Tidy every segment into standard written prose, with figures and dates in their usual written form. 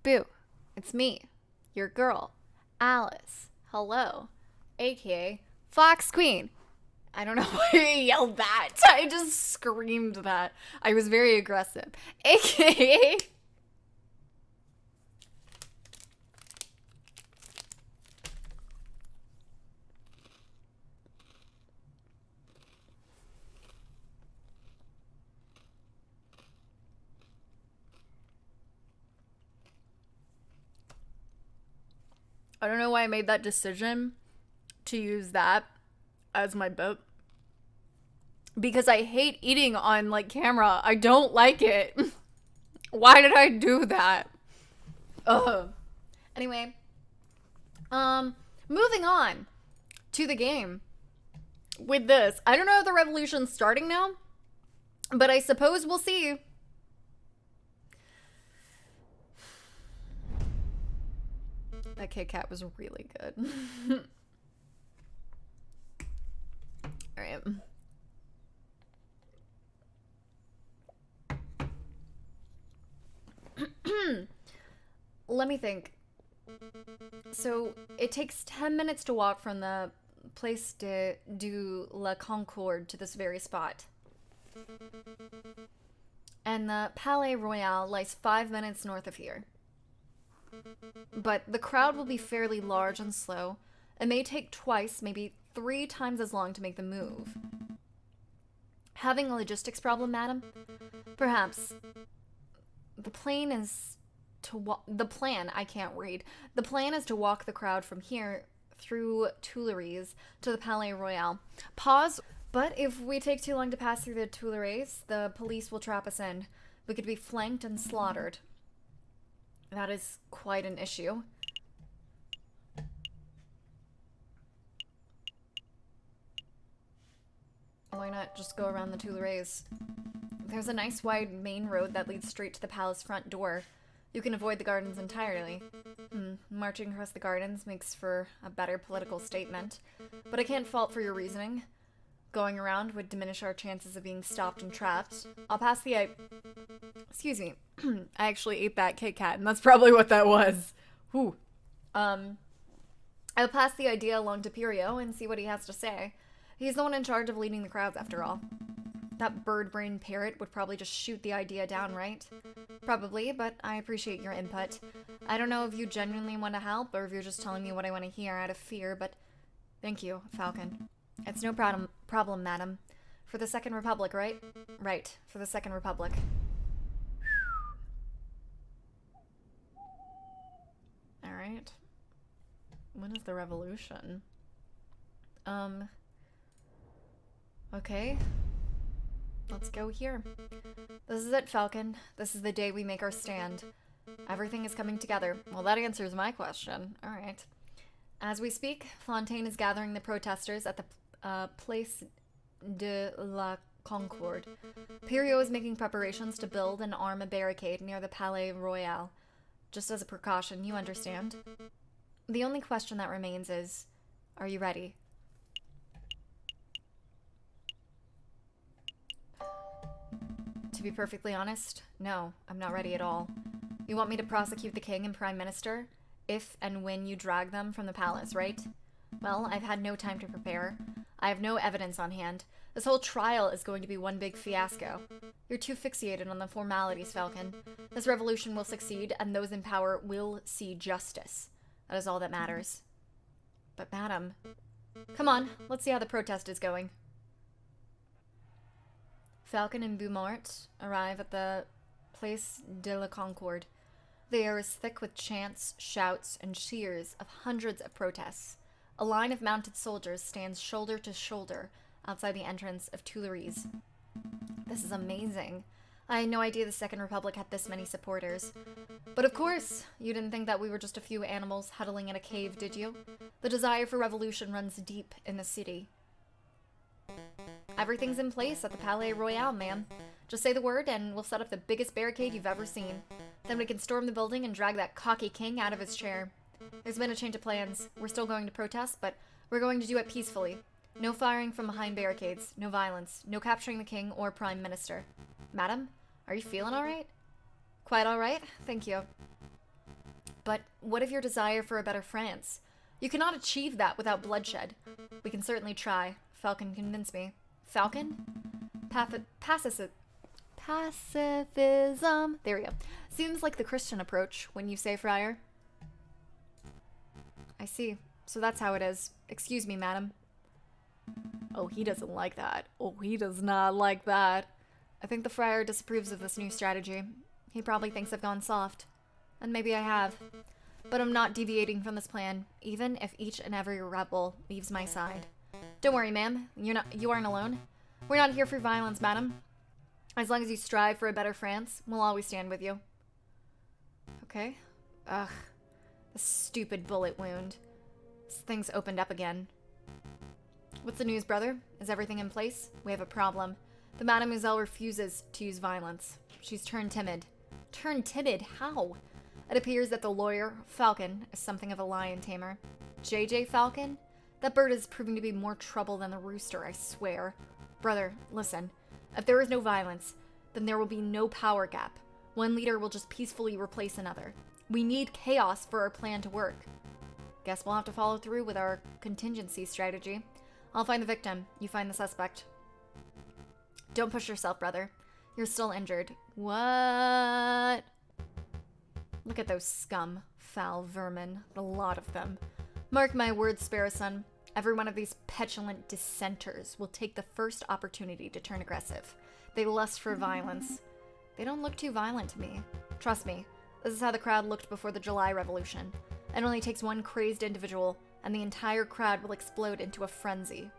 Boo, it's me, your girl, Alice. Hello, aka FoxQueen. I don't know why I yelled that. I just screamed that. I was very aggressive. AKA. I don't know why I made that decision to use that as my boat. Because I hate eating on like camera. I don't like it. Why did I do that? Ugh. Anyway, moving on to the game with this. I don't know if the revolution's starting now, but I suppose we'll see. That Kit Kat was really good. All right. Let me think. So, it takes 10 minutes to walk from the Place du la Concorde to this very spot. And the Palais Royal lies 5 minutes north of here. But the crowd will be fairly large and slow. It may take twice, maybe 3 times as long to make the move. Having a logistics problem, madam? Perhaps. The plan is to the plan, I can't read. The plan is to walk the crowd from here through Tuileries to the Palais Royal. Pause. But if we take too long to pass through the Tuileries, the police will trap us in. We could be flanked and slaughtered. That is quite an issue. Why not just go around the Tuileries? There's a nice wide main road that leads straight to the palace front door. You can avoid the gardens entirely. Marching across the gardens makes for a better political statement. But I can't fault for your reasoning. Going around would diminish our chances of being stopped and trapped. I'll pass the Excuse me. I actually ate that Kit Kat, and that's probably what that was. Whew. I'll pass the idea along to Pirio and see what he has to say. He's the one in charge of leading the crowds, after all. That bird-brained parrot would probably just shoot the idea down, right? Probably, but I appreciate your input. I don't know if you genuinely want to help, or if you're just telling me what I want to hear out of fear, but thank you, Falcon. It's no problem, madam. For the Second Republic, right? Right, for the Second Republic. Alright. When is the revolution? Okay. Let's go here. This is it, Falcon. This is the day we make our stand. Everything is coming together. Well, that answers my question. Alright. As we speak, Fontaine is gathering the protesters at the Place de la Concorde. Pirio is making preparations to build and arm a barricade near the Palais Royal. Just as a precaution, you understand. The only question that remains is, are you ready? To be perfectly honest, no, I'm not ready at all. You want me to prosecute the king and prime minister? If and when you drag them from the palace, right? Well, I've had no time to prepare. I have no evidence on hand. This whole trial is going to be one big fiasco. You're too fixated on the formalities, Falcon. This revolution will succeed, and those in power will see justice. That is all that matters. But madam... Come on, let's see how the protest is going. Falcon and Beaumont arrive at the Place de la Concorde. The air is thick with chants, shouts, and cheers of hundreds of protests. A line of mounted soldiers stands shoulder to shoulder outside the entrance of Tuileries. This is amazing. I had no idea the Second Republic had this many supporters. But of course, you didn't think that we were just a few animals huddling in a cave, did you? The desire for revolution runs deep in the city. Everything's in place at the Palais Royal, ma'am. Just say the word and we'll set up the biggest barricade you've ever seen. Then we can storm the building and drag that cocky king out of his chair. There's been a change of plans. We're still going to protest, but we're going to do it peacefully. No firing from behind barricades, no violence, no capturing the king or prime minister. Madam, are you feeling all right? Quite all right? Thank you. but what of your desire for a better France? You cannot achieve that without bloodshed. We can certainly try. Falcon convinced me. Falcon? Pacifism. There we go. Seems like the Christian approach, when you say, Friar. I see. So that's how it is. Excuse me, madam. Oh, he doesn't like that. Oh, he does not like that. I think the Friar disapproves of this new strategy. He probably thinks I've gone soft. And maybe I have. But I'm not deviating from this plan, even if each and every rebel leaves my side. Don't worry, ma'am. You aren't alone. We're not here for violence, madam. As long as you strive for a better France, we'll always stand with you. Okay. Ugh. The stupid bullet wound. This thing's opened up again. What's the news, brother? Is everything in place? We have a problem. The Mademoiselle refuses to use violence. She's turned timid. Turned timid? How? It appears that the lawyer, Falcon, is something of a lion tamer. JJ Falcon? That bird is proving to be more trouble than the rooster, I swear. Brother, listen. If there is no violence, then there will be no power gap. One leader will just peacefully replace another. We need chaos for our plan to work. Guess we'll have to follow through with our contingency strategy. I'll find the victim. You find the suspect. Don't push yourself, brother. You're still injured. What? Look at those scum, foul vermin. The lot of them. Mark my words, Sparrow Son. Every one of these petulant dissenters will take the first opportunity to turn aggressive. They lust for violence. They don't look too violent to me. Trust me, this is how the crowd looked before the July Revolution. It only takes one crazed individual, and the entire crowd will explode into a frenzy.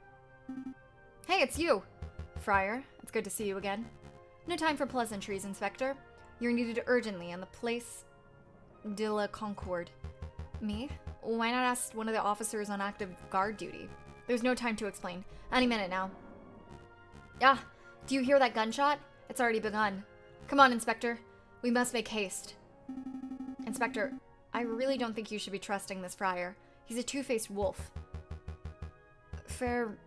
Hey, it's you! Friar, it's good to see you again. No time for pleasantries, Inspector. You're needed urgently in the Place de la Concorde. Me? Why not ask one of the officers on active guard duty? There's no time to explain. Any minute now. Ah, do you hear that gunshot? It's already begun. Come on, Inspector. We must make haste. Inspector, I really don't think you should be trusting this friar. He's a two-faced wolf. Fair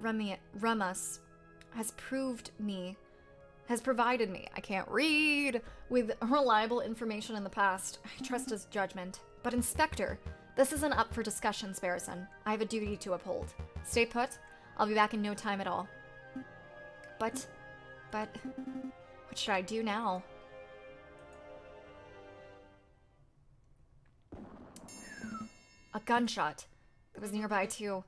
Ramus has provided me, I can't read, with reliable information in the past. I trust his judgment. But Inspector, this isn't up for discussion, Sparrowson. I have a duty to uphold. Stay put. I'll be back in no time at all. But, what should I do now? A gunshot. It was nearby too.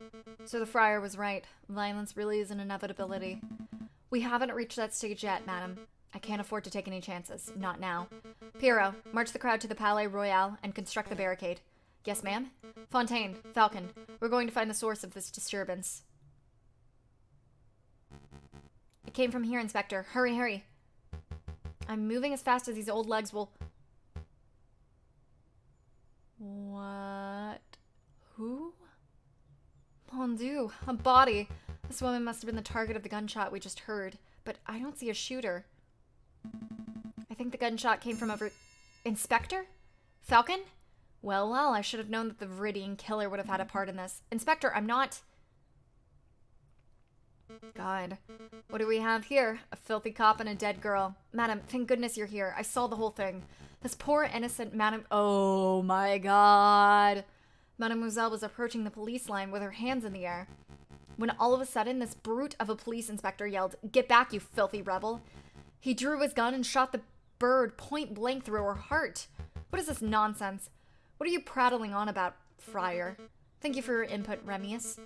So the friar was right. Violence really is an inevitability. We haven't reached that stage yet, madam. I can't afford to take any chances. Not now. Piero, march the crowd to the Palais Royal and construct the barricade. Yes, ma'am? Fontaine, Falcon, we're going to find the source of this disturbance. It came from here, Inspector. Hurry, hurry. I'm moving as fast as these old legs will... What? Who? Mon Dieu, a body. This woman must have been the target of the gunshot we just heard, but I don't see a shooter. I think the gunshot came from over... Inspector? Falcon? Well, I should have known that the Viridian killer would have had a part in this. Inspector, I'm not... God. What do we have here? A filthy cop and a dead girl. Madam, thank goodness you're here. I saw the whole thing. This poor innocent madam... Oh my god. Mademoiselle was approaching the police line with her hands in the air. When all of a sudden, this brute of a police inspector yelled, "Get back, you filthy rebel." He drew his gun and shot the bird point blank through her heart. What is this nonsense? What are you prattling on about, Friar? Thank you for your input, Remius.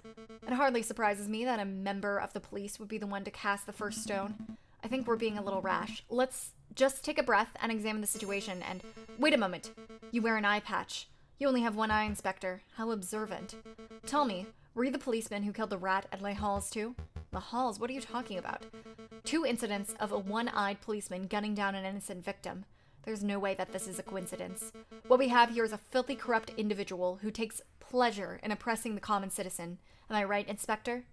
It hardly surprises me that a member of the police would be the one to cast the first stone. I think we're being a little rash. Let's just take a breath and examine the situation and... Wait a moment. You wear an eye patch. You only have one eye, Inspector. How observant. Tell me, were you the policeman who killed the rat at Les Halles too? Les Halles? What are you talking about? 2 incidents of a one-eyed policeman gunning down an innocent victim. There's no way that this is a coincidence. What we have here is a filthy, corrupt individual who takes pleasure in oppressing the common citizen. Am I right, Inspector?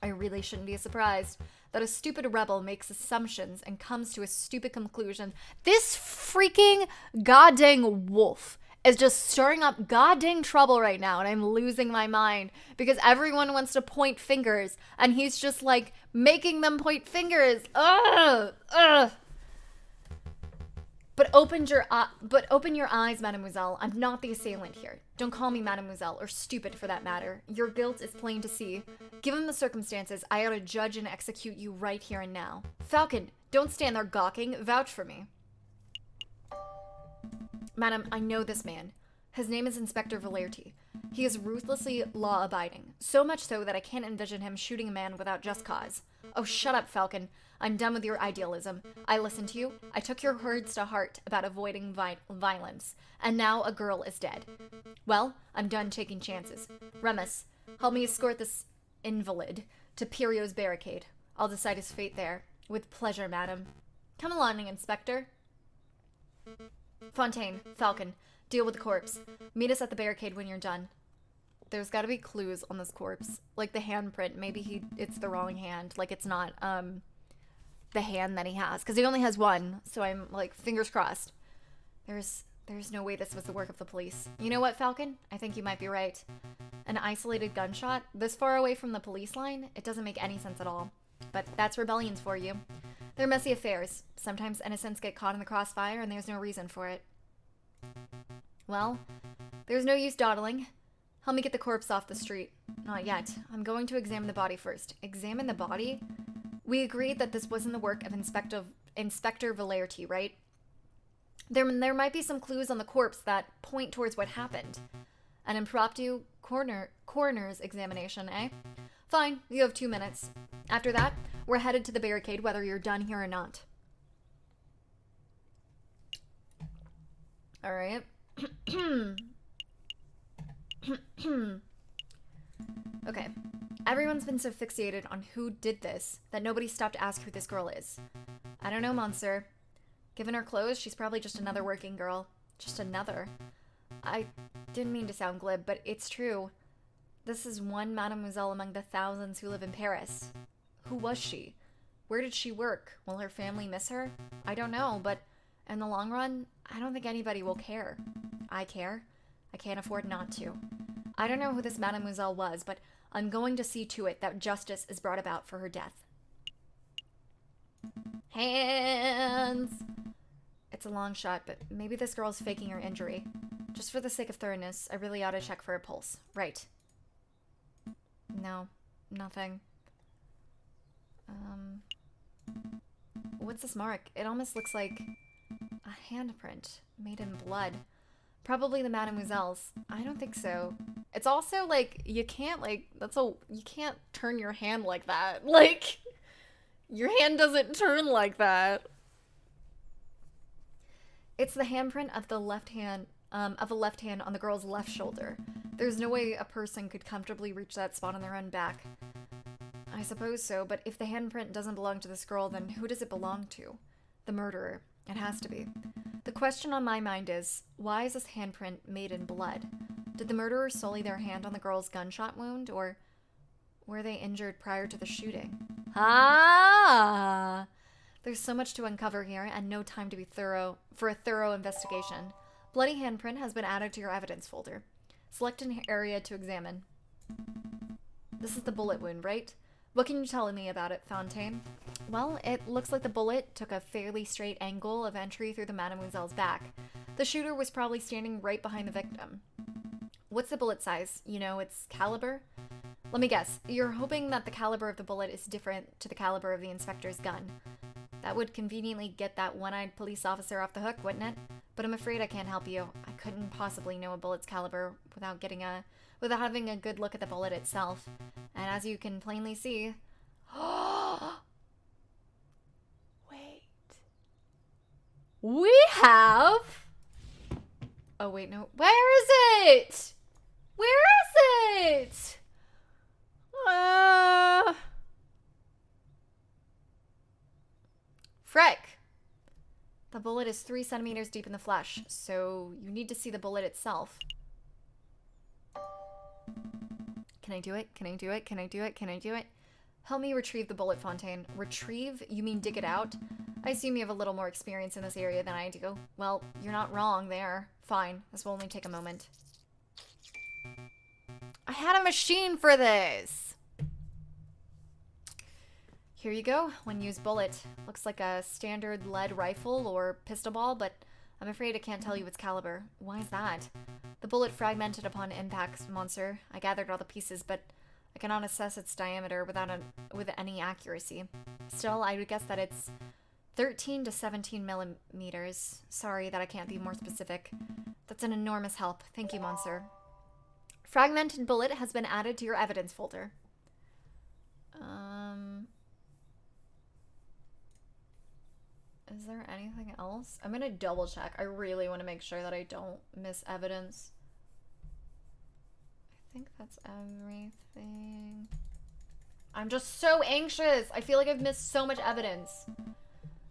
I really shouldn't be surprised that a stupid rebel makes assumptions and comes to a stupid conclusion. This freaking goddamn wolf is just stirring up goddamn trouble right now, and I'm losing my mind because everyone wants to point fingers, and he's just like making them point fingers. Ugh! Ugh! But open your eyes, mademoiselle. I'm not the assailant here. Don't call me mademoiselle, or stupid for that matter. Your guilt is plain to see. Given the circumstances, I ought to judge and execute you right here and now. Falcon, don't stand there gawking. Vouch for me. Madam, I know this man. His name is Inspector Valerti. He is ruthlessly law-abiding, so much so that I can't envision him shooting a man without just cause. Oh, shut up, Falcon. I'm done with your idealism. I listened to you. I took your words to heart about avoiding violence. And now a girl is dead. Well, I'm done taking chances. Remus, help me escort this invalid to Pirio's barricade. I'll decide his fate there. With pleasure, madam. Come along, Inspector. Fontaine, Falcon, deal with the corpse. Meet us at the barricade when you're done. There's gotta be clues on this corpse. Like the handprint. Maybe it's the wrong hand. Like it's not, the hand that he has. Because he only has one. So I'm, like, fingers crossed. There's no way this was the work of the police. You know what, Falcon? I think you might be right. An isolated gunshot? This far away from the police line? It doesn't make any sense at all. But that's rebellions for you. They're messy affairs. Sometimes innocents get caught in the crossfire and there's no reason for it. Well, there's no use dawdling. Help me get the corpse off the street. Not yet. I'm going to examine the body first. Examine the body? We agreed that this wasn't the work of Inspector Valerti, right? There might be some clues on the corpse that point towards what happened. An impromptu coroner's examination, eh? Fine, you have 2 minutes. After that, we're headed to the barricade whether you're done here or not. Alright. Okay. Everyone's been so fixated on who did this that nobody stopped to ask who this girl is. I don't know, monsieur. Given her clothes, she's probably just another working girl. Just another. I didn't mean to sound glib, but it's true. This is one mademoiselle among the thousands who live in Paris. Who was she? Where did she work? Will her family miss her? I don't know, but in the long run, I don't think anybody will care. I care. I can't afford not to. I don't know who this mademoiselle was, but I'm going to see to it that justice is brought about for her death. Hands! It's a long shot, but maybe this girl's faking her injury. Just for the sake of thoroughness, I really ought to check for a pulse. Right. No, nothing. What's this mark? It almost looks like a handprint made in blood. Probably the mademoiselle's. I don't think so. It's also like you can't you can't turn your hand like that. Like your hand doesn't turn like that. It's the handprint of the left hand on the girl's left shoulder. There's no way a person could comfortably reach that spot on their own back. I suppose so, but if the handprint doesn't belong to this girl, then who does it belong to? The murderer. It has to be. The question on my mind is, why is this handprint made in blood? Did the murderer sully their hand on the girl's gunshot wound, or were they injured prior to the shooting? Ah! There's so much to uncover here, and no time to be for a thorough investigation. Bloody handprint has been added to your evidence folder. Select an area to examine. This is the bullet wound, right? What can you tell me about it, Fontaine? Well, it looks like the bullet took a fairly straight angle of entry through the mademoiselle's back. The shooter was probably standing right behind the victim. What's the bullet size? You know, its caliber? Let me guess. You're hoping that the caliber of the bullet is different to the caliber of the inspector's gun. That would conveniently get that one-eyed police officer off the hook, wouldn't it? But I'm afraid I can't help you. I couldn't possibly know a bullet's caliber without having a good look at the bullet itself. And as you can plainly see... Wait. We have... Oh, wait, no. Where is it? Where is it? Frick. The bullet is 3 centimeters deep in the flesh, so you need to see the bullet itself. Can I do it? Can I do it? Can I do it? Can I do it? Help me retrieve the bullet, Fontaine. Retrieve? You mean dig it out? I assume you have a little more experience in this area than I do. Well, you're not wrong there. Fine. This will only take a moment. I had a machine for this! Here you go, one-used bullet. Looks like a standard lead rifle or pistol ball, but I'm afraid I can't tell you its caliber. Why is that? The bullet fragmented upon impact, Monsieur. I gathered all the pieces, but I cannot assess its diameter with any accuracy. Still, I would guess that it's 13 to 17 millimeters. Sorry that I can't be more specific. That's an enormous help. Thank you, Monsieur. Fragmented bullet has been added to your evidence folder. Is there anything else? I'm gonna double check. I really want to make sure that I don't miss evidence. I think that's everything. I'm just so anxious. I feel like I've missed so much evidence.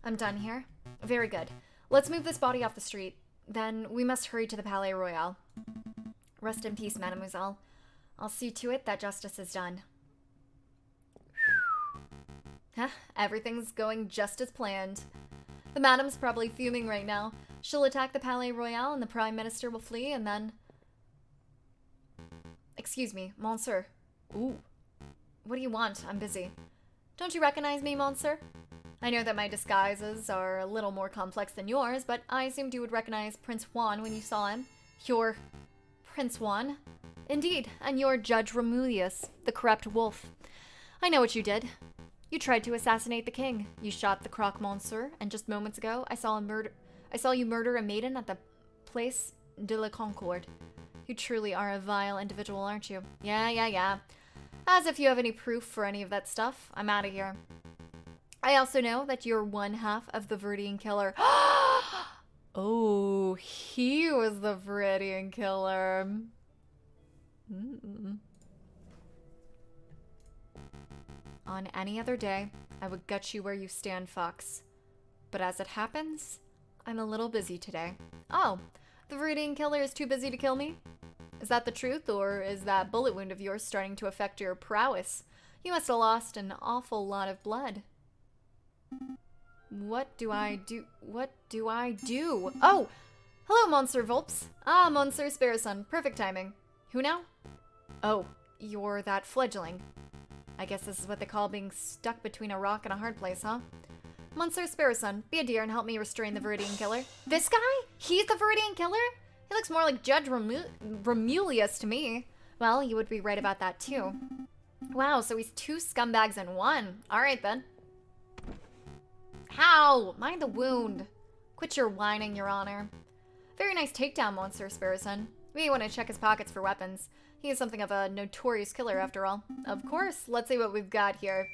I'm done here. Very good. Let's move this body off the street. Then we must hurry to the Palais Royal. Rest in peace, mademoiselle. I'll see to it that justice is done. Huh? Everything's going just as planned. The madame's probably fuming right now. She'll attack the Palais Royal and the Prime Minister will flee and then... Excuse me, Monsieur. Ooh. What do you want? I'm busy. Don't you recognize me, Monsieur? I know that my disguises are a little more complex than yours, but I assumed you would recognize Prince Juan when you saw him. You're Prince Juan? Indeed, and you're Judge Romulius, the corrupt wolf. I know what you did. You tried to assassinate the king. You shot the croque monsieur, and just moments ago, I saw you murder a maiden at the Place de la Concorde. You truly are a vile individual, aren't you? Yeah. As if you have any proof for any of that stuff. I'm out of here. I also know that you're one half of the Viridian killer. Oh, he was the Viridian killer. On any other day, I would gut you where you stand, Fox. But as it happens, I'm a little busy today. Oh, the Viridian killer is too busy to kill me? Is that the truth, or is that bullet wound of yours starting to affect your prowess? You must have lost an awful lot of blood. What do I do? Oh! Hello, Monsieur Volps. Ah, Monsieur Sparrowson. Perfect timing. Who now? Oh, you're that fledgling. I guess this is what they call being stuck between a rock and a hard place, huh? Monsieur Sparrowson, be a dear and help me restrain the Viridian killer. This guy? He's the Viridian killer? He looks more like Judge Romulius to me. Well, you would be right about that too. Wow, so he's two scumbags in one. Alright then. How? Mind the wound. Quit your whining, Your Honor. Very nice takedown, Monsieur Sparrowson. We want to check his pockets for weapons. He is something of a notorious killer, after all. Of course. Let's see what we've got here.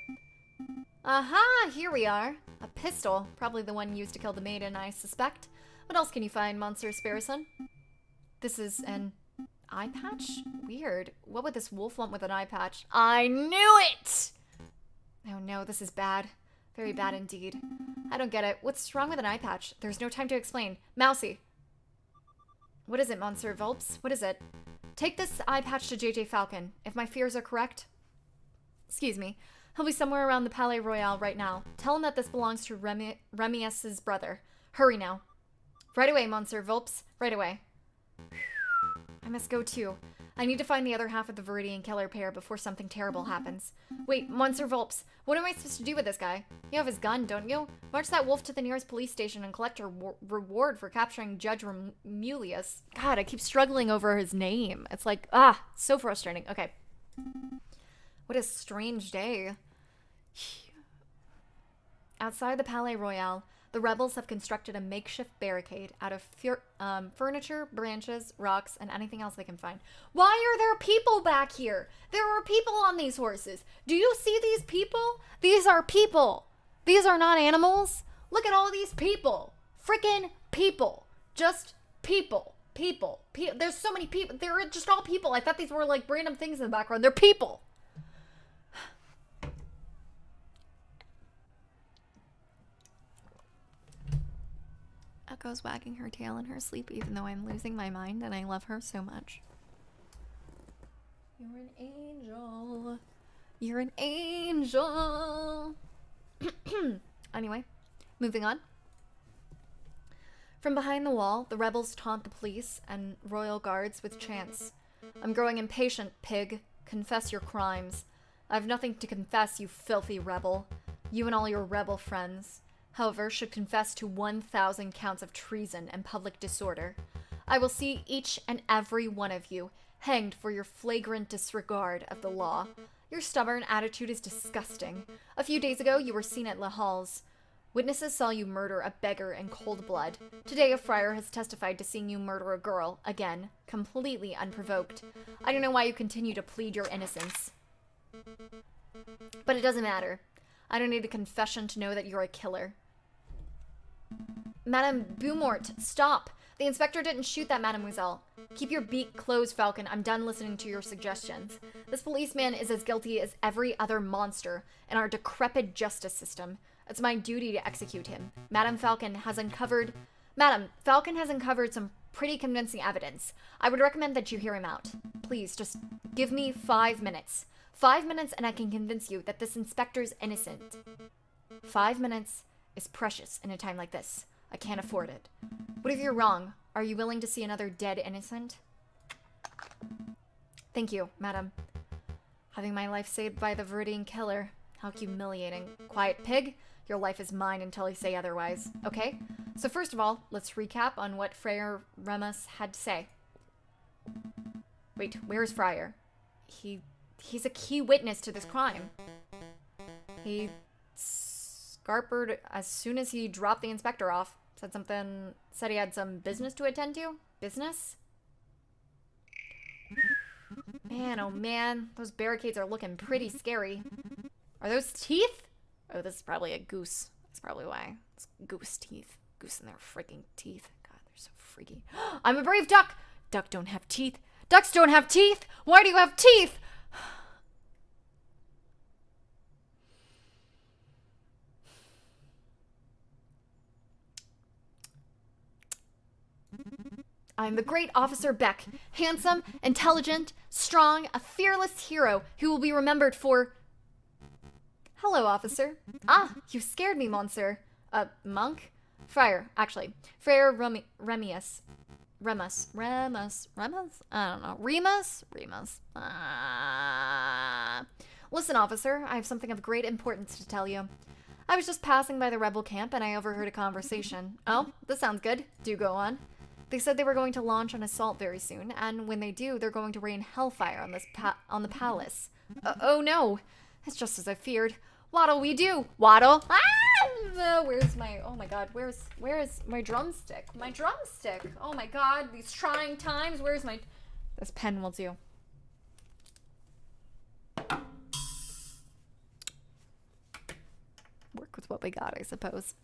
Aha! Here we are. A pistol. Probably the one used to kill the maiden, I suspect. What else can you find, Monsieur Sparrowson? This is an eye patch? Weird. What would this wolf want with an eye patch? I knew it! Oh no, this is bad. Very bad indeed. I don't get it. What's wrong with an eye patch? There's no time to explain. Mousy! What is it, Monsieur Volps? What is it? Take this eye patch to JJ Falcon. If my fears are correct... Excuse me. He'll be somewhere around the Palais Royal right now. Tell him that this belongs to Remius's brother. Hurry now. Right away, Monsieur Volps. Right away. I must go too. I need to find the other half of the Viridian killer pair before something terrible happens. Wait, Monsieur Volps, what am I supposed to do with this guy? You have his gun, don't you? March that wolf to the nearest police station and collect a reward for capturing Judge Romulius. God, I keep struggling over his name. It's like, so frustrating. Okay. What a strange day. Outside the Palais Royal, the rebels have constructed a makeshift barricade out of furniture, branches, rocks, and anything else they can find. Why are there people back here? There are people on these horses. Do you see these people? These are people. These are not animals. Look at all these people. Freaking people. Just people. People. There's so many people. They're just all people. I thought these were like random things in the background. They're people. Echo's wagging her tail in her sleep, even though I'm losing my mind and I love her so much. You're an angel. You're an angel. Anyway, moving on. From behind the wall, the rebels taunt the police and royal guards with chants. I'm growing impatient, pig. Confess your crimes. I've nothing to confess, you filthy rebel. You and all your rebel friends, however, should confess to 1,000 counts of treason and public disorder. I will see each and every one of you hanged for your flagrant disregard of the law. Your stubborn attitude is disgusting. A few days ago, you were seen at La Halles. Witnesses saw you murder a beggar in cold blood. Today, a friar has testified to seeing you murder a girl, again, completely unprovoked. I don't know why you continue to plead your innocence. But it doesn't matter. I don't need a confession to know that you're a killer. Madame Beaumort, stop! The inspector didn't shoot that mademoiselle. Keep your beak closed, Falcon. I'm done listening to your suggestions. This policeman is as guilty as every other monster in our decrepit justice system. It's my duty to execute him. Madame Falcon has uncovered some pretty convincing evidence. I would recommend that you hear him out. Please, just give me 5 minutes. 5 minutes and I can convince you that this inspector's innocent. 5 minutes is precious in a time like this. I can't afford it. What if you're wrong? Are you willing to see another dead innocent? Thank you, madam. Having my life saved by the Viridian killer. How humiliating. Quiet pig, your life is mine until I say otherwise. Okay? So first of all, let's recap on what Friar Remus had to say. Wait, where's Friar? He's a key witness to this crime. He scarpered as soon as he dropped the inspector off. Said he had some business to attend to? Business? Man, oh man, those barricades are looking pretty scary. Are those teeth? Oh, this is probably a goose. That's probably why. It's goose teeth. Goose in their freaking teeth. God, they're so freaky. I'm a brave duck! Duck don't have teeth. Ducks don't have teeth! Why do you have teeth? I'm the great Officer Beck, handsome, intelligent, strong, a fearless hero who will be remembered for... Hello, officer. Ah, you scared me, monsieur. Monk? Friar, actually. Friar Remus. I don't know. Remus? Listen, officer, I have something of great importance to tell you. I was just passing by the rebel camp and I overheard a conversation. Oh, this sounds good. Do go on. They said they were going to launch an assault very soon, and when they do, they're going to rain hellfire on the palace. Oh no! It's just as I feared. What'll we do? Waddle? Ah! Where's my... Oh my god, where's my drumstick? My drumstick! Oh my god, these trying times. Where's my... This pen will do. Work with what we got, I suppose.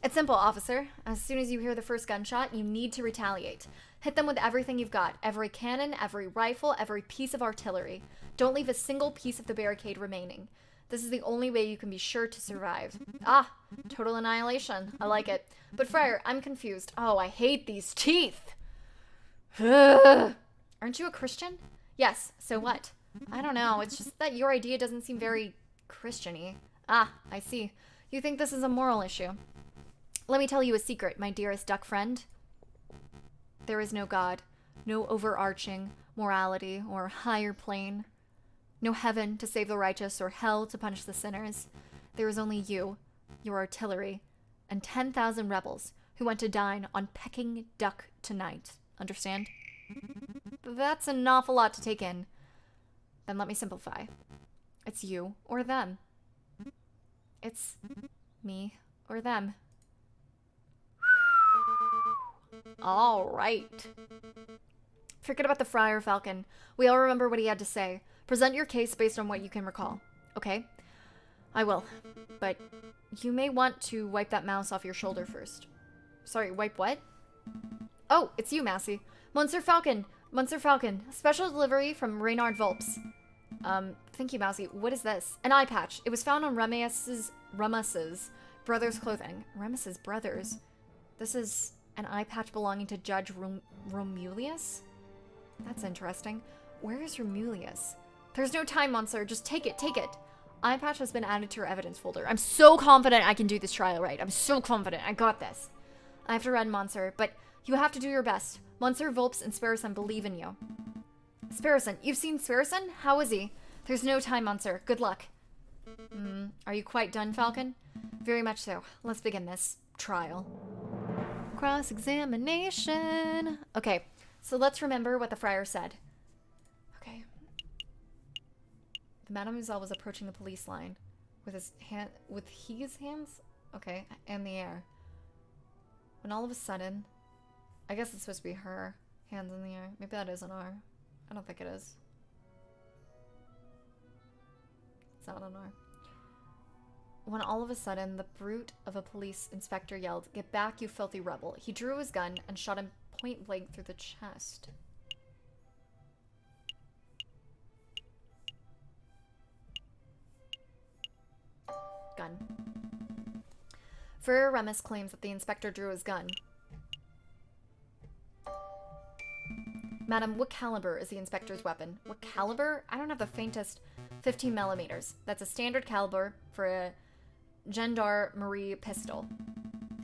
It's simple, officer. As soon as you hear the first gunshot, you need to retaliate. Hit them with everything you've got. Every cannon, every rifle, every piece of artillery. Don't leave a single piece of the barricade remaining. This is the only way you can be sure to survive. Ah, total annihilation. I like it. But Friar, I'm confused. Oh, I hate these teeth. Aren't you a Christian? Yes, so what? I don't know. It's just that your idea doesn't seem very Christian-y. Ah, I see. You think this is a moral issue. Let me tell you a secret, my dearest duck friend. There is no God, no overarching morality or higher plane, no heaven to save the righteous or hell to punish the sinners. There is only you, your artillery, and 10,000 rebels who want to dine on Peking duck tonight. Understand? That's an awful lot to take in. Then let me simplify. It's you or them. It's me or them. All right. Forget about the Friar Falcon. We all remember what he had to say. Present your case based on what you can recall. Okay? I will. But you may want to wipe that mouse off your shoulder first. Sorry, wipe what? Oh, it's you, Massey. Monsieur Falcon. Special delivery from Reynard Volps. Thank you, Mousy. What is this? An eye patch. It was found on Remus's brother's clothing. Remus's brothers? This is an eye patch belonging to Judge Romulius? That's interesting. Where is Romulius? There's no time, Monsieur. Just take it. Eye patch has been added to your evidence folder. I'm so confident I can do this trial right. I'm so confident. I got this. I have to run, Monsieur, but you have to do your best. Monsieur Volps and Sparrison believe in you. Sparrison? You've seen Sparrison? How is he? There's no time, Monsieur. Good luck. Are you quite done, Falcon? Very much so. Let's begin this trial. Cross-examination. Okay, so let's remember what the friar said. Okay. Mademoiselle was approaching the police line with his hands, okay, in the air. When all of a sudden, I guess it's supposed to be her hands in the air. Maybe that is an R. I don't think it is. It's not an R. When all of a sudden, the brute of a police inspector yelled, "Get back, you filthy rebel." He drew his gun and shot him point blank through the chest. Gun. Friar Remus claims that the inspector drew his gun. Madam, what caliber is the inspector's weapon? What caliber? I don't have the faintest. 15 millimeters. That's a standard caliber for a gendarmerie pistol.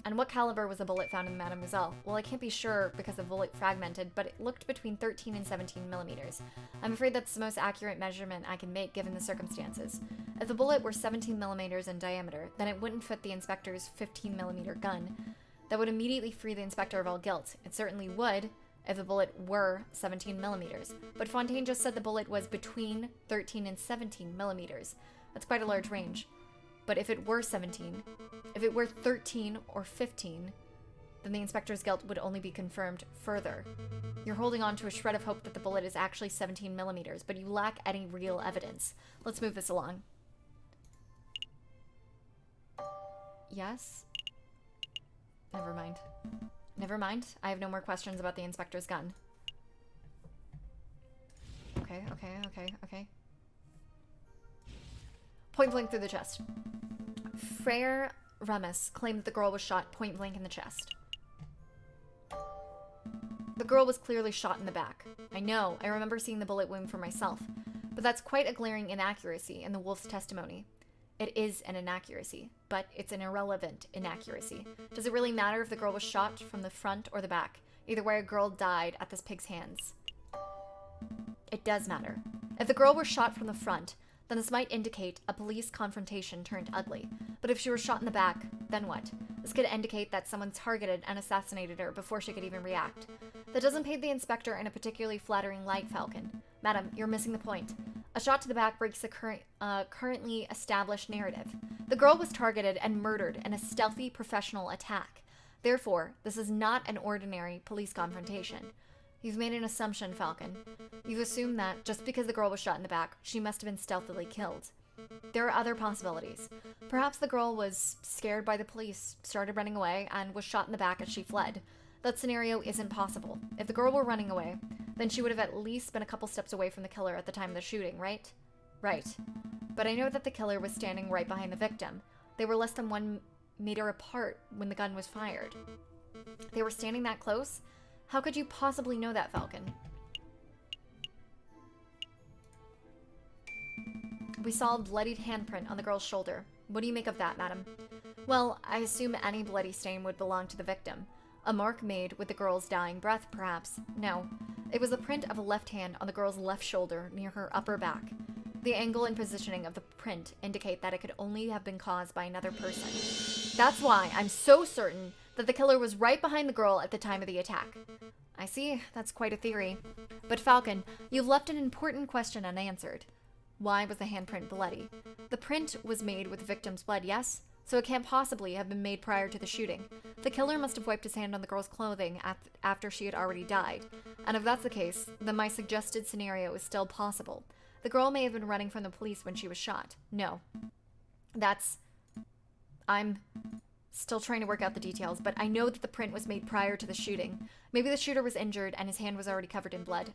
And what caliber was the bullet found in Mademoiselle? Well, I can't be sure because the bullet fragmented, but it looked between 13 and 17 millimeters. I'm afraid that's the most accurate measurement I can make given the circumstances. If the bullet were 17 millimeters in diameter, then it wouldn't fit the inspector's 15 millimeter gun. That would immediately free the inspector of all guilt. It certainly would if the bullet were 17 millimeters. But Fontaine just said the bullet was between 13 and 17 millimeters. That's quite a large range. But if it were 17, if it were 13 or 15, then the inspector's guilt would only be confirmed further. You're holding on to a shred of hope that the bullet is actually 17 millimeters, but you lack any real evidence. Let's move this along. Yes? Never mind. Never mind. I have no more questions about the inspector's gun. Okay. Point blank through the chest. Friar Remus claimed that the girl was shot point blank in the chest. The girl was clearly shot in the back. I know, I remember seeing the bullet wound for myself, but that's quite a glaring inaccuracy in the wolf's testimony. It is an inaccuracy, but it's an irrelevant inaccuracy. Does it really matter if the girl was shot from the front or the back? Either way, a girl died at this pig's hands. It does matter. If the girl were shot from the front, then this might indicate a police confrontation turned ugly. But if she were shot in the back, then what? This could indicate that someone targeted and assassinated her before she could even react. That doesn't paint the inspector in a particularly flattering light, Falcon. Madam, you're missing the point. A shot to the back breaks the currently established narrative. The girl was targeted and murdered in a stealthy professional attack. Therefore, this is not an ordinary police confrontation. You've made an assumption, Falcon. You've assumed that just because the girl was shot in the back, she must have been stealthily killed. There are other possibilities. Perhaps the girl was scared by the police, started running away, and was shot in the back as she fled. That scenario isn't possible. If the girl were running away, then she would have at least been a couple steps away from the killer at the time of the shooting, right? Right. But I know that the killer was standing right behind the victim. They were less than 1 meter apart when the gun was fired. They were standing that close? How could you possibly know that, Falcon? We saw a bloodied handprint on the girl's shoulder. What do you make of that, madam? Well, I assume any bloody stain would belong to the victim. A mark made with the girl's dying breath, perhaps. No. It was the print of a left hand on the girl's left shoulder near her upper back. The angle and positioning of the print indicate that it could only have been caused by another person. That's why I'm so certain that the killer was right behind the girl at the time of the attack. I see, that's quite a theory. But Falcon, you've left an important question unanswered. Why was the handprint bloody? The print was made with the victim's blood, yes? So it can't possibly have been made prior to the shooting. The killer must have wiped his hand on the girl's clothing after she had already died. And if that's the case, then my suggested scenario is still possible. The girl may have been running from the police when she was shot. No. I'm still trying to work out the details, but I know that the print was made prior to the shooting. Maybe the shooter was injured and his hand was already covered in blood.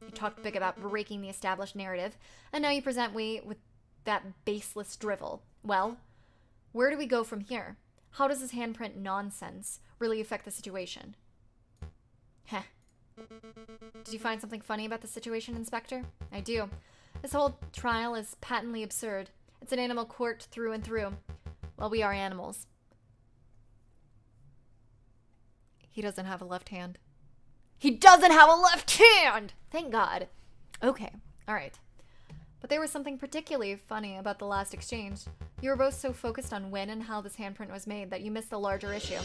You talked big about breaking the established narrative, and now you present me with that baseless drivel. Well, where do we go from here? How does this handprint nonsense really affect the situation? Heh. Did you find something funny about the situation, Inspector? I do. This whole trial is patently absurd. It's an animal court through and through. Well, we are animals. He doesn't have a left hand. He doesn't have a left hand! Thank God. Okay. All right. But there was something particularly funny about the last exchange. You were both so focused on when and how this handprint was made that you missed the larger issue.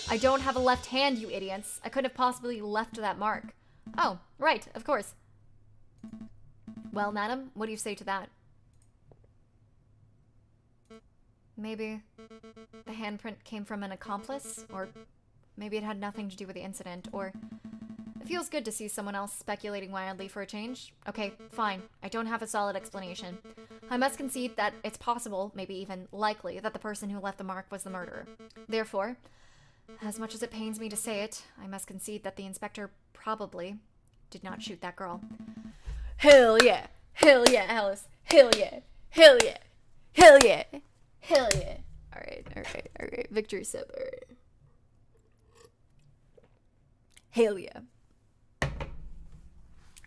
I don't have a left hand, you idiots. I couldn't have possibly left that mark. Oh, right, of course. Well, madam, what do you say to that? Maybe the handprint came from an accomplice, or maybe it had nothing to do with the incident, or it feels good to see someone else speculating wildly for a change. Okay, fine. I don't have a solid explanation. I must concede that it's possible, maybe even likely, that the person who left the mark was the murderer. Therefore, as much as it pains me to say it, I must concede that the inspector probably did not shoot that girl. Hell yeah! Hell yeah, Alice! Hell yeah! Hell yeah! Hell yeah! Hell yeah! Alright. Victory sip, alright. Hell yeah.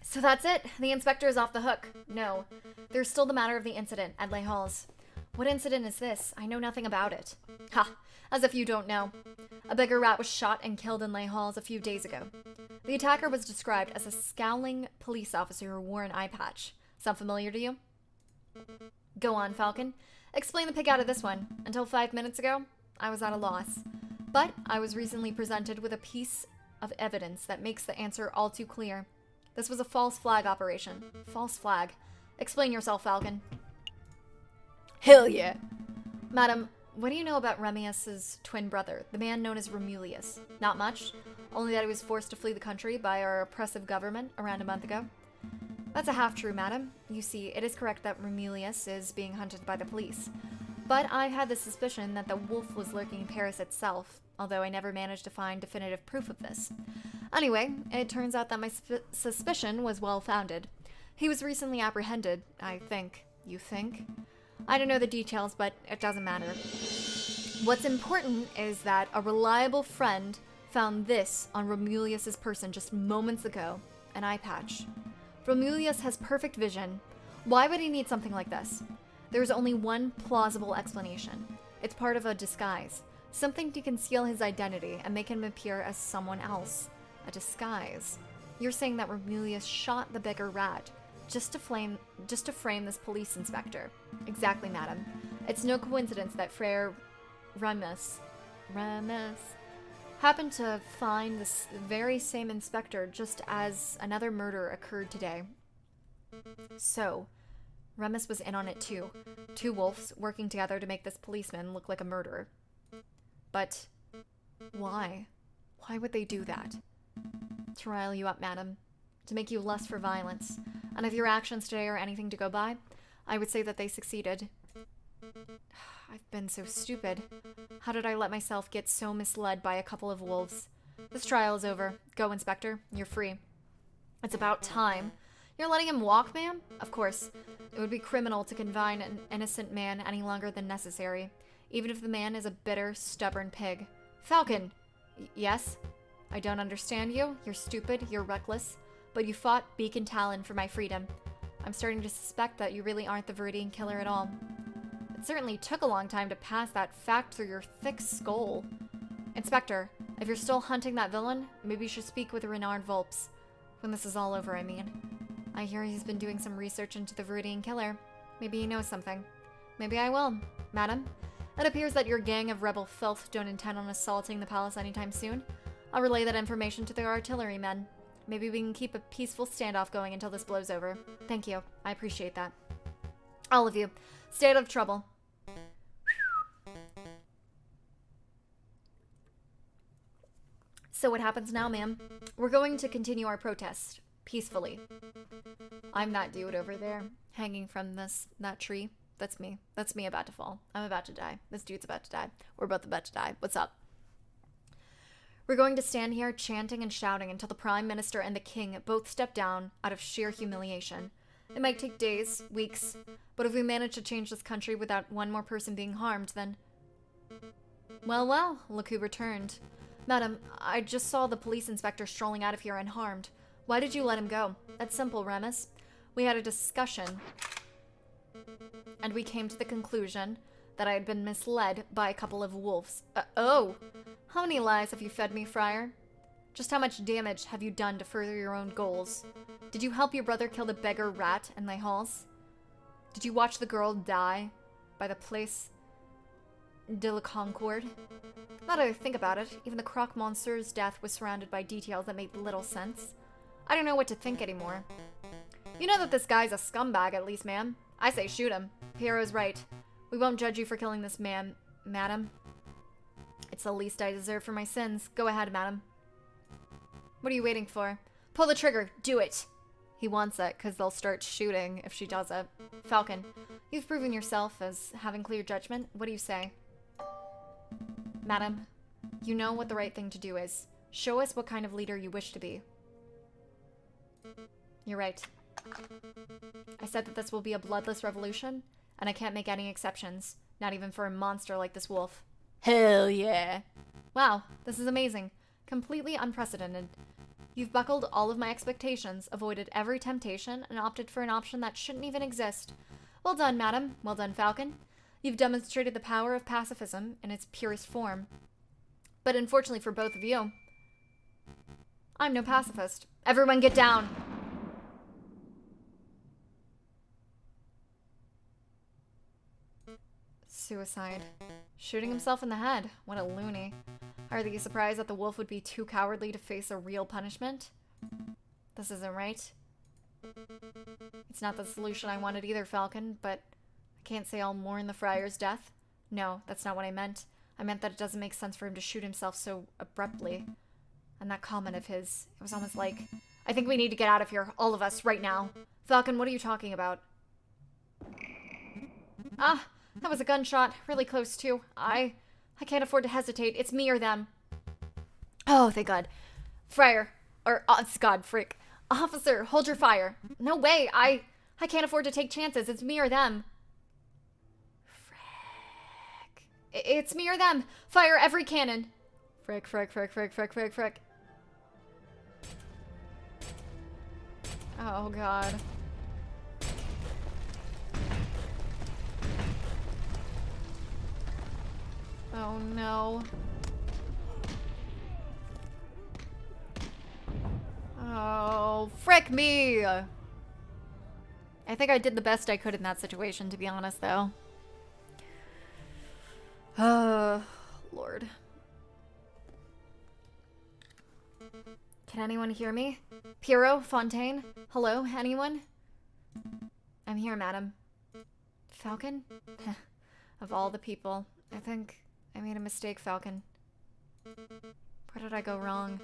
So that's it. The inspector is off the hook. No. There's still the matter of the incident at Les Halles. What incident is this? I know nothing about it. Ha! As if you don't know. A beggar rat was shot and killed in Les Halles a few days ago. The attacker was described as a scowling police officer who wore an eye patch. Sound familiar to you? Go on, Falcon. Explain the pig out of this one. Until 5 minutes ago, I was at a loss. But I was recently presented with a piece of evidence that makes the answer all too clear. This was a false flag operation. False flag. Explain yourself, Falcon. Hell yeah. Madam, what do you know about Remius's twin brother, the man known as Romulius? Not much. Only that he was forced to flee the country by our oppressive government around a month ago. That's a half-true, madam. You see, it is correct that Romulius is being hunted by the police. But I've had the suspicion that the wolf was lurking in Paris itself, although I never managed to find definitive proof of this. Anyway, it turns out that my suspicion was well-founded. He was recently apprehended, I think. You think? I don't know the details, but it doesn't matter. What's important is that a reliable friend found this on Romulius's person just moments ago, an eye patch. Romulius has perfect vision. Why would he need something like this? There is only one plausible explanation. It's part of a disguise. Something to conceal his identity and make him appear as someone else. A disguise. You're saying that Romulius shot the beggar rat just to frame this police inspector. Exactly, madam. It's no coincidence that Frere Remus happened to find this very same inspector just as another murder occurred today. So, Remus was in on it too. Two wolves working together to make this policeman look like a murderer. But why? Why would they do that? To rile you up, madam. To make you lust for violence. And if your actions today are anything to go by, I would say that they succeeded. I've been so stupid. How did I let myself get so misled by a couple of wolves? This trial is over. Go, Inspector. You're free. It's about time. You're letting him walk, ma'am? Of course. It would be criminal to confine an innocent man any longer than necessary, even if the man is a bitter, stubborn pig. Falcon! Yes? I don't understand you. You're stupid. You're reckless. But you fought beak and talon for my freedom. I'm starting to suspect that you really aren't the Viridian killer at all. It certainly took a long time to pass that fact through your thick skull. Inspector, if you're still hunting that villain, maybe you should speak with Renard Volps. When this is all over, I mean. I hear he's been doing some research into the Viridian killer. Maybe he knows something. Maybe I will. Madam, it appears that your gang of rebel filth don't intend on assaulting the palace anytime soon. I'll relay that information to the artillerymen. Maybe we can keep a peaceful standoff going until this blows over. Thank you. I appreciate that. All of you, stay out of trouble. So what happens now, ma'am? We're going to continue our protest. Peacefully. I'm that dude over there, hanging from that tree. That's me. That's me about to fall. I'm about to die. This dude's about to die. We're both about to die. What's up? We're going to stand here chanting and shouting until the Prime Minister and the King both step down out of sheer humiliation. It might take days, weeks, but if we manage to change this country without one more person being harmed, then... Well, look who returned. Madam, I just saw the police inspector strolling out of here unharmed. Why did you let him go? That's simple, Remus. We had a discussion, and we came to the conclusion that I had been misled by a couple of wolves. Oh! How many lies have you fed me, Friar? Just how much damage have you done to further your own goals? Did you help your brother kill the beggar rat in Les Halles? Did you watch the girl die by the Place de la Concorde? Now that I think about it, even the Croque Monsieur's death was surrounded by details that made little sense. I don't know what to think anymore. You know that this guy's a scumbag, at least, ma'am. I say shoot him. Pierrot's right. We won't judge you for killing this man, madam. It's the least I deserve for my sins. Go ahead, madam. What are you waiting for? Pull the trigger. Do it. He wants it, because they'll start shooting if she does it. Falcon, you've proven yourself as having clear judgment. What do you say? Madam, you know what the right thing to do is. Show us what kind of leader you wish to be. You're right. I said that this will be a bloodless revolution, and I can't make any exceptions. Not even for a monster like this wolf. Hell yeah. Wow, this is amazing. Completely unprecedented. You've buckled all of my expectations, avoided every temptation, and opted for an option that shouldn't even exist. Well done, madam. Well done, Falcon. You've demonstrated the power of pacifism in its purest form. But unfortunately for both of you, I'm no pacifist. Everyone get down! Suicide. Shooting himself in the head. What a loony. Are you surprised that the wolf would be too cowardly to face a real punishment? This isn't right. It's not the solution I wanted either, Falcon, but I can't say I'll mourn the friar's death. No, that's not what I meant. I meant that it doesn't make sense for him to shoot himself so abruptly. And that comment of his, it was almost like, I think we need to get out of here, all of us, right now. Falcon, what are you talking about? Ah, that was a gunshot. Really close, too. I can't afford to hesitate. It's me or them. Oh, thank God. Friar. Or, it's God, frick. Officer, hold your fire. No way. I can't afford to take chances. It's me or them. Frick. It's me or them. Fire every cannon. Frick, frick, frick, frick, frick, frick, frick. Oh, God. Oh, no. Oh, frick me! I think I did the best I could in that situation, to be honest, though. Lord. Can anyone hear me? Pierrot? Fontaine? Hello? Anyone? I'm here, madam. Falcon? Of all the people, I think I made a mistake, Falcon. Where did I go wrong?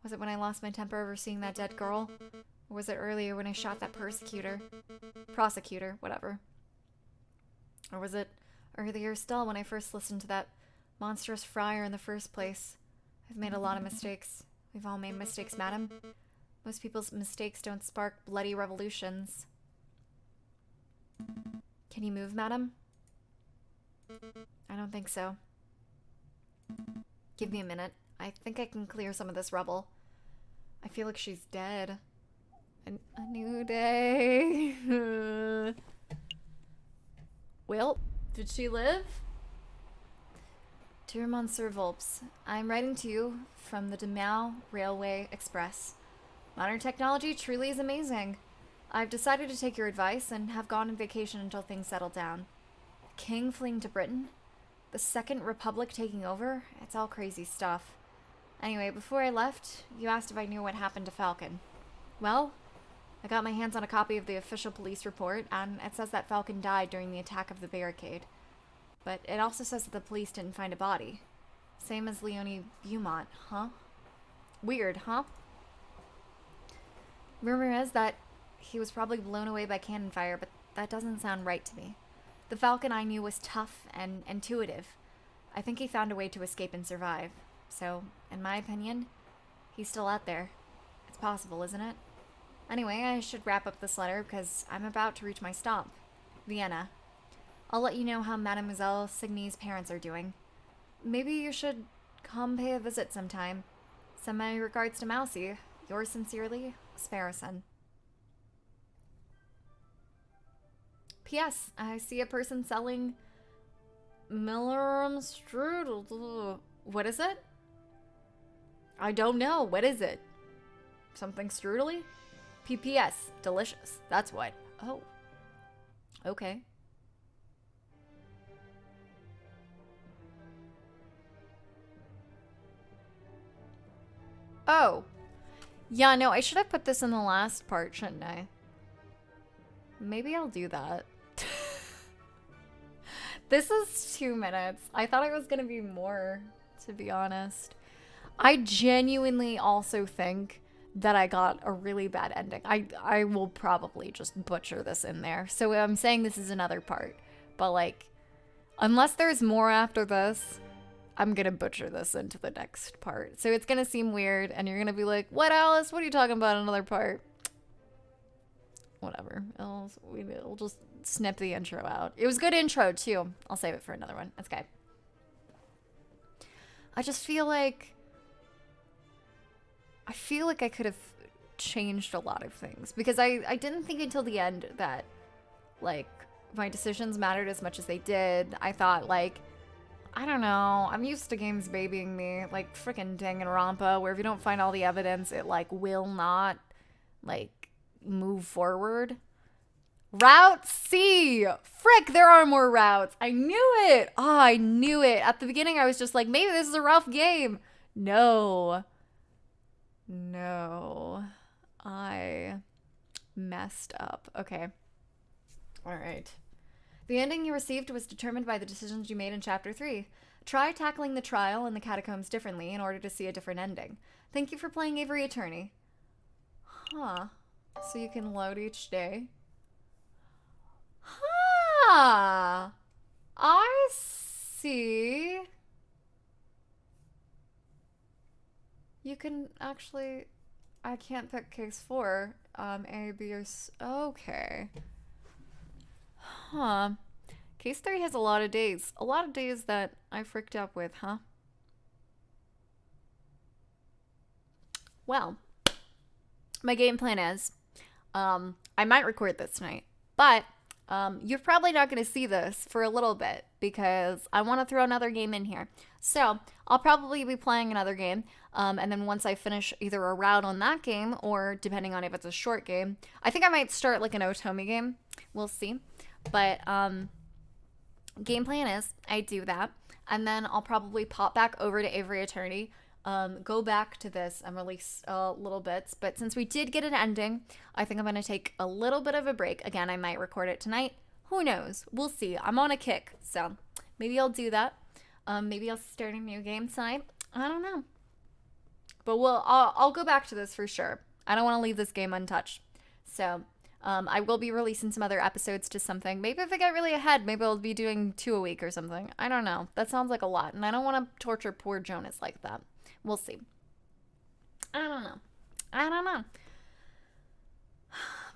Was it when I lost my temper over seeing that dead girl? Or was it earlier when I shot that prosecutor, whatever. Or was it earlier still when I first listened to that monstrous friar in the first place? I've made a lot of mistakes. We've all made mistakes, madam. Most people's mistakes don't spark bloody revolutions. Can you move, madam? I don't think so. Give me a minute. I think I can clear some of this rubble. I feel like she's dead. A new day. Well, did she live? Dear Monsieur Volps, I'm writing to you from the Demau Railway Express. Modern technology truly is amazing. I've decided to take your advice and have gone on vacation until things settle down. King fleeing to Britain? The Second Republic taking over? It's all crazy stuff. Anyway, before I left, you asked if I knew what happened to Falcon. Well, I got my hands on a copy of the official police report, and it says that Falcon died during the attack of the barricade. But it also says that the police didn't find a body. Same as Leonie Beaumont, huh? Weird, huh? Rumor is that he was probably blown away by cannon fire, but that doesn't sound right to me. The Falcon I knew was tough and intuitive. I think he found a way to escape and survive. So, in my opinion, he's still out there. It's possible, isn't it? Anyway, I should wrap up this letter because I'm about to reach my stop. Vienna. I'll let you know how Mademoiselle Signy's parents are doing. Maybe you should come pay a visit sometime. Send my regards to Mousie. Yours sincerely, Sparrison. P.S. I see a person selling Millerum strudel. What is it? I don't know. What is it? Something strudely? P.P.S. Delicious. That's what. Oh. Okay. Oh. Yeah, no, I should have put this in the last part, shouldn't I? Maybe I'll do that. This is 2 minutes. I thought it was gonna be more, to be honest. I genuinely also think that I got a really bad ending. I will probably just butcher this in there. So I'm saying this is another part. But like, unless there's more after this, I'm gonna butcher this into the next part. So it's gonna seem weird and you're gonna be like, what, Alice? What are you talking about, another part? Whatever. We'll just snip the intro out. It was a good intro too. I'll save it for another one. That's okay. I just feel like I could have changed a lot of things because I didn't think until the end that like my decisions mattered as much as they did. I thought like, I don't know, I'm used to games babying me like freaking Danganronpa where if you don't find all the evidence it like will not like move forward. Route C! Frick, there are more routes. I knew it. Oh, I knew it. At the beginning I was just like, maybe this is a rough game. No, I messed up. Okay. All right. The ending you received was determined by the decisions you made in Chapter 3. Try tackling the trial in the catacombs differently in order to see a different ending. Thank you for playing Aviary Attorney. Huh. So you can load each day. Huh. I see. You can actually... I can't pick case 4. A, B, or C. Okay. Huh. Case 3 has a lot of days. A lot of days that I fricked up with, huh? Well, my game plan is, I might record this tonight, but you're probably not going to see this for a little bit because I want to throw another game in here. So I'll probably be playing another game, and then once I finish either a route on that game or depending on if it's a short game, I think I might start like an Otomi game. We'll see. But game plan is I do that, and then I'll probably pop back over to Aviary Attorney, go back to this and release little bits. But since we did get an ending, I think I'm going to take a little bit of a break. Again, I might record it tonight. Who knows? We'll see. I'm on a kick, so maybe I'll do that. Maybe I'll start a new game tonight. I don't know. But I'll go back to this for sure. I don't want to leave this game untouched. So I will be releasing some other episodes to something. Maybe if I get really ahead, maybe I'll be doing 2 a week or something. I don't know. That sounds like a lot, and I don't want to torture poor Jonas like that. We'll see. I don't know.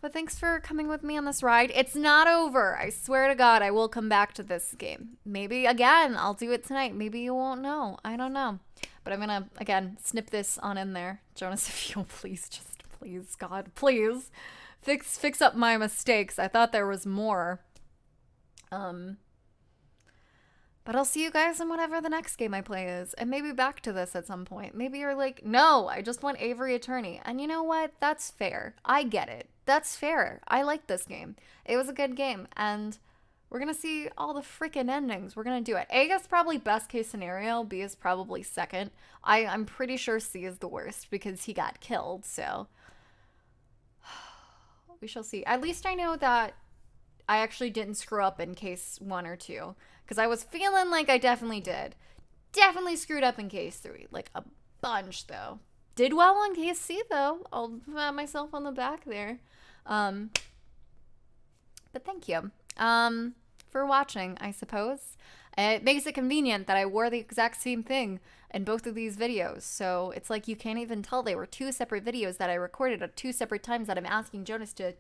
But thanks for coming with me on this ride. It's not over. I swear to God, I will come back to this game. Maybe, again, I'll do it tonight. Maybe you won't know. I don't know. But I'm going to, again, snip this on in there. Jonas, if you'll please, God, please. Fix up my mistakes. I thought there was more. But I'll see you guys in whatever the next game I play is. And maybe back to this at some point. Maybe you're like, no, I just want Aviary Attorney. And you know what? That's fair. I get it. That's fair. I like this game. It was a good game. And we're going to see all the freaking endings. We're going to do it. A is probably best case scenario. B is probably second. I'm pretty sure C is the worst because he got killed. So we shall see. At least I know that I actually didn't screw up in case 1 or 2. Because I was feeling like I definitely did. Definitely screwed up in case 3. Like a bunch, though. Did well on case C, though. I'll pat myself on the back there. But thank you for watching, I suppose. It makes it convenient that I wore the exact same thing in both of these videos. So it's like you can't even tell they were 2 separate videos that I recorded at 2 separate times that I'm asking Jonas to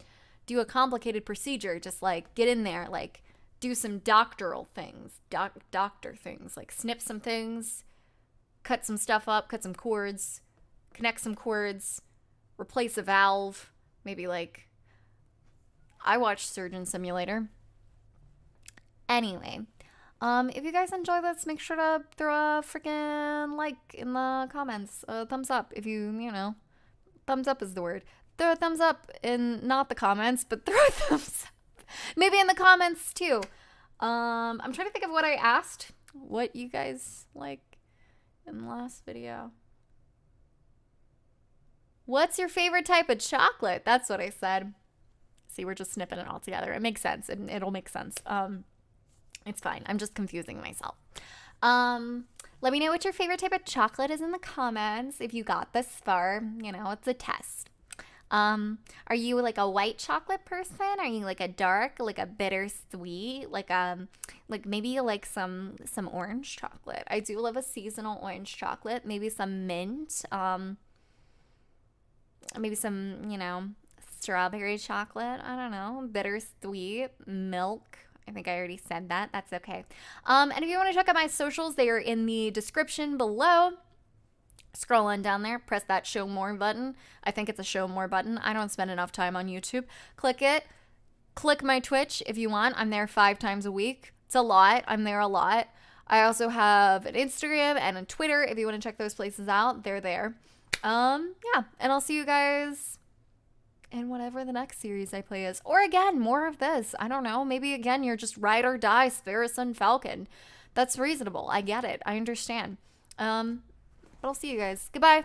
do a complicated procedure. Just like get in there, like do some doctor things, like snip some things, cut some stuff up, cut some cords, connect some cords, replace a valve, maybe like, I watched Surgeon Simulator. Anyway, if you guys enjoy this, make sure to throw a freaking like in the comments, thumbs up if you know, thumbs up is the word. Throw a thumbs up in not the comments, but throw a thumbs up Maybe in the comments too. I'm trying to think of what I asked. What you guys like in the last video. What's your favorite type of chocolate? That's what I said. See, we're just snipping it all together. It makes sense. It'll make sense. It's fine. I'm just confusing myself. Let me know what your favorite type of chocolate is in the comments. If you got this far, you know, it's a test. Are you like a white chocolate person? Are you like a dark, like a bittersweet, like maybe you like some orange chocolate? I do love a seasonal orange chocolate. Maybe some mint. Maybe some, you know, strawberry chocolate. I don't know. Bittersweet milk. I think I already said that. That's okay. And if you want to check out my socials, they are in the description below. Scroll on down there, press that show more button. I think it's a show more button. I don't spend enough time on YouTube. Click it. Click my Twitch if you want. I'm there 5 times a week. It's a lot. I'm there a lot. I also have an Instagram and a Twitter. If you want to check those places out, they're there. Yeah, and I'll see you guys in whatever the next series I play is. Or again, more of this. I don't know. Maybe again, you're just ride or die, Spare Sun Falcon. That's reasonable. I get it. I understand. But I'll see you guys. Goodbye.